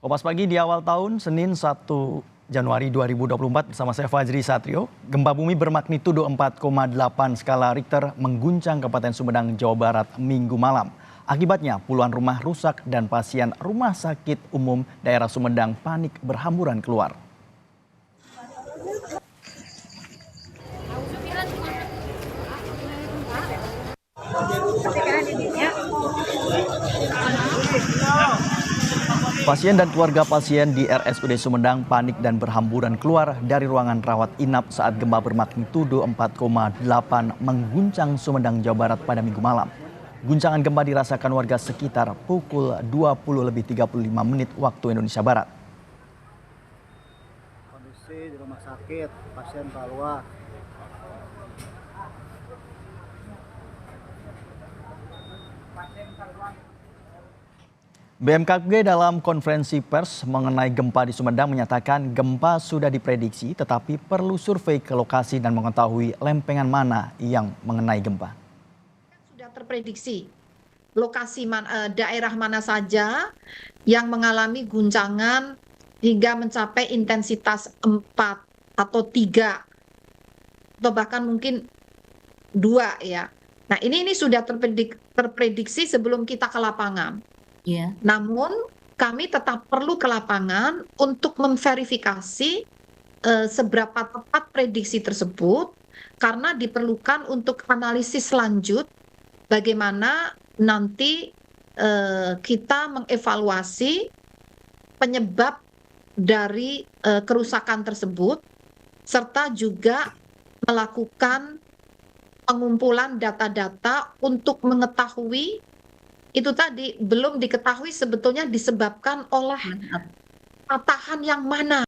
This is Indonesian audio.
Kompas Pagi di awal tahun, Senin 1 Januari 2024 bersama saya Fajri Satrio. Gempa bumi bermagnitudo 4,8 skala Richter mengguncang Kabupaten Sumedang, Jawa Barat Minggu malam. Akibatnya puluhan rumah rusak dan pasien Rumah Sakit Umum Daerah Sumedang panik berhamburan keluar. Pasien dan keluarga pasien di RSUD Sumedang panik dan berhamburan keluar dari ruangan rawat inap saat gempa bermagnitudo 4,8 mengguncang Sumedang, Jawa Barat pada Minggu malam. Guncangan gempa dirasakan warga sekitar pukul 20.35 waktu Indonesia Barat. Kondisi di rumah sakit, pasien keluar. BMKG dalam konferensi pers mengenai gempa di Sumedang menyatakan gempa sudah diprediksi tetapi perlu survei ke lokasi dan mengetahui lempengan mana yang mengenai gempa. Sudah terprediksi lokasi daerah mana saja yang mengalami guncangan hingga mencapai intensitas 4 atau 3 atau bahkan mungkin 2 ya. Nah ini sudah terprediksi sebelum kita ke lapangan. Yeah. Namun kami tetap perlu ke lapangan untuk memverifikasi seberapa tepat prediksi tersebut karena diperlukan untuk analisis lanjut bagaimana nanti kita mengevaluasi penyebab dari kerusakan tersebut serta juga melakukan pengumpulan data-data untuk mengetahui itu tadi belum diketahui sebetulnya disebabkan oleh patahan yang mana.